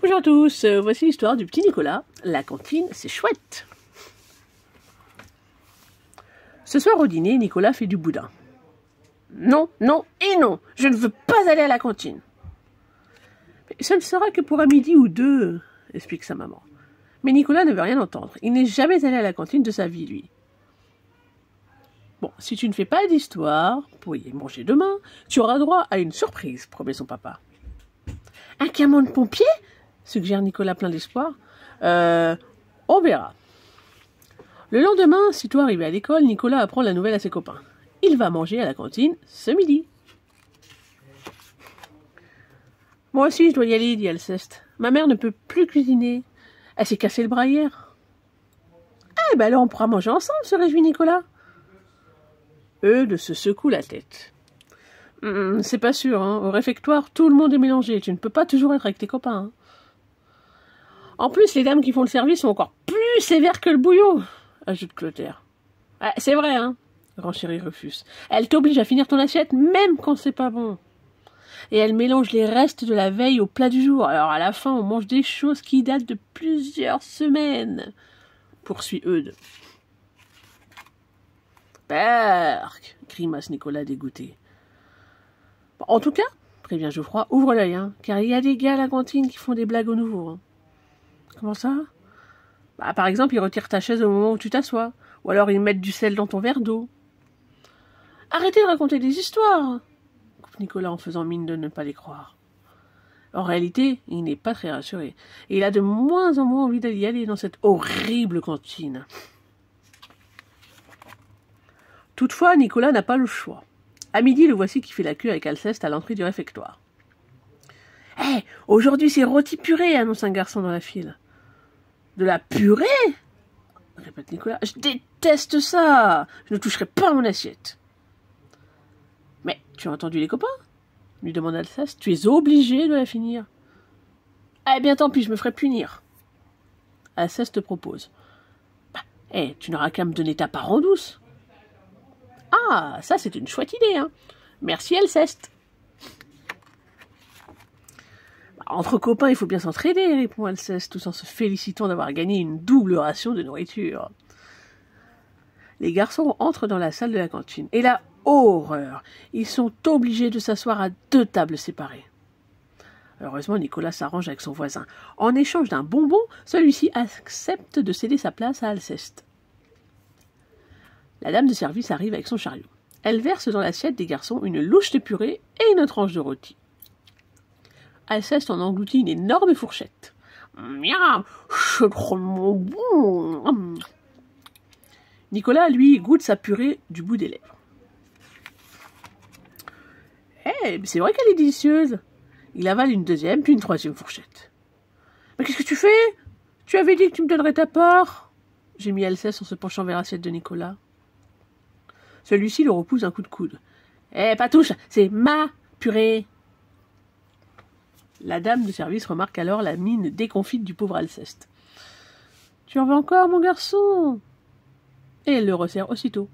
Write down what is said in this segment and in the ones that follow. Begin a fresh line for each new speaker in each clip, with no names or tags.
Bonjour à tous, voici l'histoire du petit Nicolas. La cantine, c'est chouette. Ce soir au dîner, Nicolas fait du boudin. Non, non et non, je ne veux pas aller à la cantine. Mais ça ne sera que pour un midi ou deux, explique sa maman. Mais Nicolas ne veut rien entendre. Il n'est jamais allé à la cantine de sa vie, lui. Bon, si tu ne fais pas d'histoire, pour y manger demain, tu auras droit à une surprise, promet son papa. Un camion de pompiers ? Suggère Nicolas plein d'espoir. On verra. Le lendemain, sitôt arrivé à l'école, Nicolas apprend la nouvelle à ses copains. Il va manger à la cantine ce midi. Moi aussi, je dois y aller, dit Alceste. Ma mère ne peut plus cuisiner. Elle s'est cassé le bras hier. Eh ben alors on pourra manger ensemble, se réjouit Nicolas. Eudes se secoue la tête. C'est pas sûr, hein. Au réfectoire, tout le monde est mélangé. Tu ne peux pas toujours être avec tes copains. Hein. En plus, les dames qui font le service sont encore plus sévères que le bouillon, ajoute Clotaire. Ah, c'est vrai, hein, renchérit Rufus. Elle t'oblige à finir ton assiette même quand c'est pas bon. Et elle mélange les restes de la veille au plat du jour. Alors à la fin, on mange des choses qui datent de plusieurs semaines, poursuit Eudes. Berk, grimace Nicolas dégoûté. Bon, en tout cas, prévient Geoffroy, ouvre l'œil, hein, car il y a des gars à la cantine qui font des blagues au nouveau. Hein. Comment ça ? Bah, par exemple, ils retirent ta chaise au moment où tu t'assois, ou alors ils mettent du sel dans ton verre d'eau. Arrêtez de raconter des histoires, coupe Nicolas en faisant mine de ne pas les croire. En réalité, il n'est pas très rassuré, et il a de moins en moins envie d'y aller dans cette horrible cantine. Toutefois, Nicolas n'a pas le choix. À midi, le voici qui fait la queue avec Alceste à l'entrée du réfectoire. « Hé, aujourd'hui c'est rôti purée !» annonce un garçon dans la file. « De la purée ?» répète Nicolas. « Je déteste ça. Je ne toucherai pas à mon assiette. »« Mais tu as entendu les copains ?» lui demande Alceste. « Tu es obligé de la finir. »« Eh bien tant pis, je me ferai punir. » Alceste propose. « Bah, tu n'auras qu'à me donner ta part en douce. »« Ah, ça c'est une chouette idée, hein. Merci Alceste. » Entre copains, il faut bien s'entraider, répond Alceste, tout en se félicitant d'avoir gagné une double ration de nourriture. Les garçons entrent dans la salle de la cantine. Et là, horreur, ils sont obligés de s'asseoir à 2 tables séparées. Heureusement, Nicolas s'arrange avec son voisin. En échange d'un bonbon, celui-ci accepte de céder sa place à Alceste. La dame de service arrive avec son chariot. Elle verse dans l'assiette des garçons une louche de purée et une tranche de rôti. Alceste en engloutit une énorme fourchette. Miam, c'est trop bon. Nicolas, lui, goûte sa purée du bout des lèvres. C'est vrai qu'elle est délicieuse. Il avale une deuxième, puis une troisième fourchette. Mais qu'est-ce que tu fais ? Tu avais dit que tu me donnerais ta part, gémit Alceste en se penchant vers l'assiette de Nicolas. Celui-ci le repousse d'un coup de coude. Patouche, c'est ma purée. La dame de service remarque alors la mine déconfite du pauvre Alceste. « Tu en veux encore, mon garçon ?» Et elle le resserre aussitôt.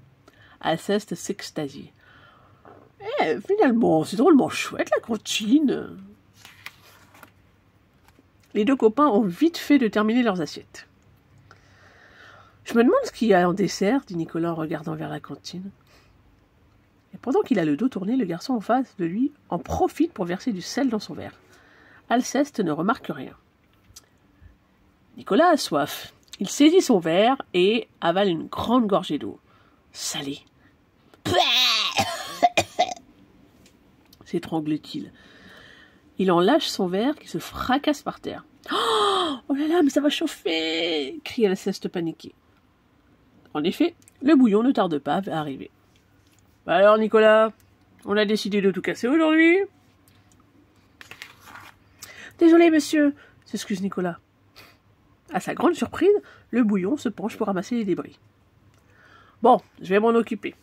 Alceste s'extasie. « Finalement, c'est drôlement chouette, la cantine. » Les 2 copains ont vite fait de terminer leurs assiettes. « Je me demande ce qu'il y a en dessert, » dit Nicolas en regardant vers la cantine. Et pendant qu'il a le dos tourné, le garçon en face de lui en profite pour verser du sel dans son verre. Alceste ne remarque rien. Nicolas a soif. Il saisit son verre et avale une grande gorgée d'eau. Salée. S'étrangle-t-il. Il en lâche son verre qui se fracasse par terre. Oh là là, mais ça va chauffer, crie Alceste paniqué. En effet, le bouillon ne tarde pas à arriver. Alors Nicolas, on a décidé de tout casser aujourd'hui ? Désolé, monsieur, s'excuse Nicolas. À sa grande surprise, le bouillon se penche pour ramasser les débris. Bon, je vais m'en occuper.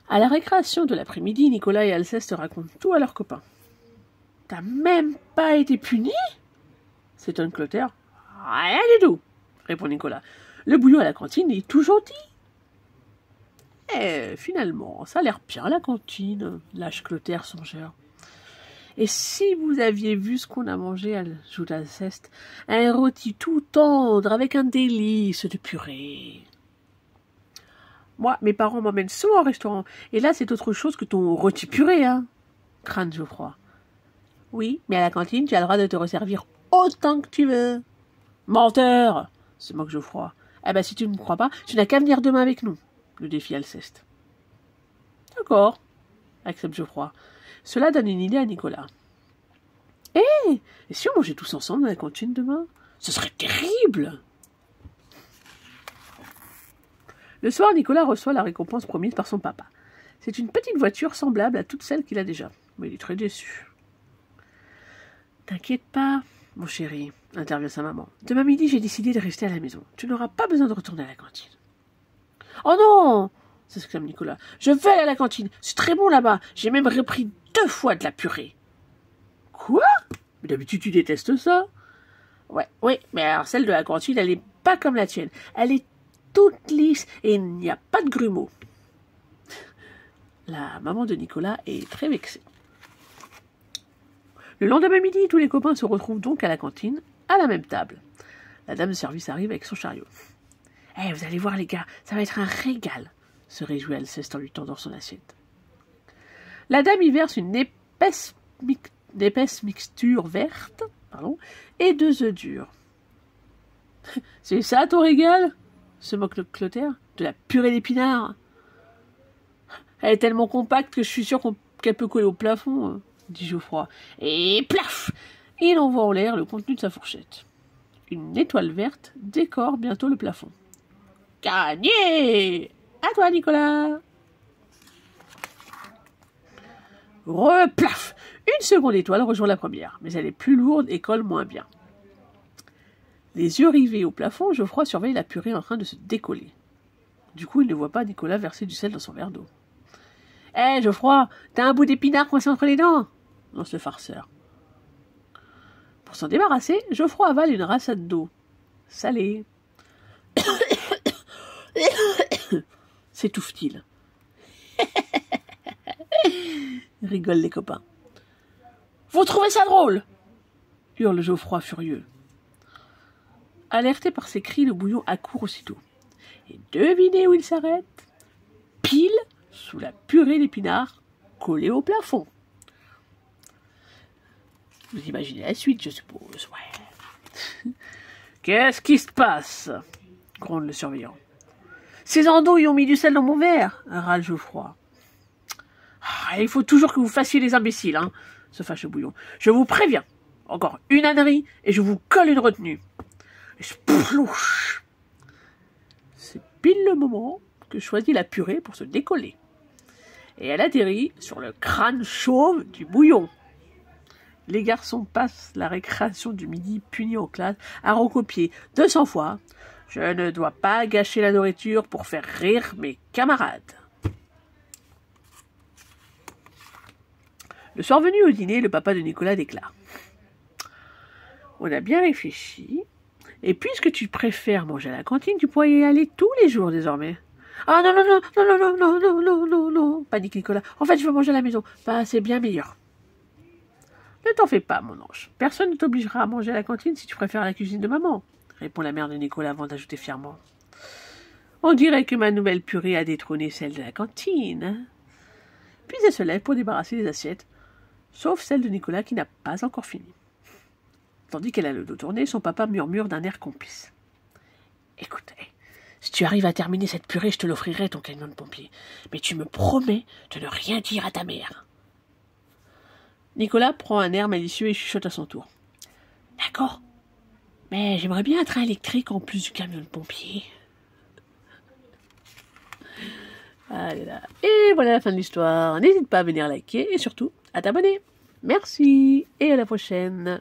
À la récréation de l'après-midi, Nicolas et Alceste racontent tout à leurs copains. T'as même pas été puni ? s'étonne Clotaire. Rien du tout, répond Nicolas. Le bouillon à la cantine est tout gentil. Finalement, ça a l'air bien la cantine, lâche Clotaire songeur. Et si vous aviez vu ce qu'on a mangé à jour d'Alceste, un rôti tout tendre avec un délice de purée. Moi, mes parents m'emmènent souvent au restaurant, et là c'est autre chose que ton rôti purée, hein, crâne Geoffroy. Oui, mais à la cantine, tu as le droit de te resservir autant que tu veux. Menteur, se moque Geoffroy. Eh ben si tu ne me crois pas, tu n'as qu'à venir demain avec nous, le défie Alceste. D'accord, accepte Geoffroy. Cela donne une idée à Nicolas. Et si on mangeait tous ensemble dans la cantine demain? Ce serait terrible. Le soir, Nicolas reçoit la récompense promise par son papa. C'est une petite voiture semblable à toutes celles qu'il a déjà. Mais il est très déçu. T'inquiète pas, mon chéri, intervient sa maman. Demain midi, j'ai décidé de rester à la maison. Tu n'auras pas besoin de retourner à la cantine. Oh non, s'exclame Nicolas. Je veux aller à la cantine. C'est très bon là-bas. J'ai même repris 2 fois de la purée. Quoi? Mais d'habitude, tu détestes ça. Oui, mais alors celle de la cantine, elle est pas comme la tienne. Elle est toute lisse et il n'y a pas de grumeaux. La maman de Nicolas est très vexée. Le lendemain midi, tous les copains se retrouvent donc à la cantine, à la même table. La dame de service arrive avec son chariot. Eh, vous allez voir les gars, ça va être un régal, se réjouit Alceste en lui tendant son assiette. La dame y verse une épaisse mixture verte, et 2 œufs durs. C'est ça ton régal? Se moque le Clotaire. De la purée d'épinards. Elle est tellement compacte que je suis sûr qu'elle peut coller au plafond, dit Geoffroy. Et plaf! Il envoie en l'air le contenu de sa fourchette. Une étoile verte décore bientôt le plafond. Gagné! À toi, Nicolas! Replaf! Une seconde étoile rejoint la première, mais elle est plus lourde et colle moins bien. Les yeux rivés au plafond, Geoffroy surveille la purée en train de se décoller. Du coup, il ne voit pas Nicolas verser du sel dans son verre d'eau. « Hé, Geoffroy, t'as un bout d'épinard coincé entre les dents !» lance le farceur. Pour s'en débarrasser, Geoffroy avale une rassade d'eau. Salée. S'étouffe-t-il. Rigolent les copains. « Vous trouvez ça drôle ?» hurle Geoffroy furieux. Alerté par ses cris, le bouillon accourt aussitôt. Et devinez où il s'arrête? Pile sous la purée d'épinards collée au plafond. Vous imaginez la suite, je suppose. Ouais. Qu'est-ce qui se passe? Gronde le surveillant. Ces andouilles ont mis du sel dans mon verre, râle Geoffroy. Ah, il faut toujours que vous fassiez les imbéciles, hein, se fâche le bouillon. Je vous préviens. Encore une ânerie et je vous colle une retenue. Splouche. C'est pile le moment que choisit la purée pour se décoller. Et elle atterrit sur le crâne chauve du bouillon. Les garçons passent la récréation du midi punis en classe à recopier 200 fois « Je ne dois pas gâcher la nourriture pour faire rire mes camarades ». Le soir venu au dîner, le papa de Nicolas déclare « On a bien réfléchi. Et puisque tu préfères manger à la cantine, tu pourrais y aller tous les jours désormais. » Ah non, non, non, non, non, non, non, non, non, non, non, panique Nicolas. En fait, je veux manger à la maison. Bah, c'est bien meilleur. Ne t'en fais pas, mon ange. Personne ne t'obligera à manger à la cantine si tu préfères la cuisine de maman, répond la mère de Nicolas avant d'ajouter fièrement. On dirait que ma nouvelle purée a détrôné celle de la cantine. Puis elle se lève pour débarrasser les assiettes, sauf celle de Nicolas qui n'a pas encore fini. Tandis qu'elle a le dos tourné, son papa murmure d'un air complice. « Écoute, si tu arrives à terminer cette purée, je te l'offrirai, ton camion de pompier. Mais tu me promets de ne rien dire à ta mère. » Nicolas prend un air malicieux et chuchote à son tour. « D'accord, mais j'aimerais bien un train électrique en plus du camion de pompier. » Allez là. Et voilà la fin de l'histoire. N'hésite pas à venir liker et surtout à t'abonner. Merci et à la prochaine.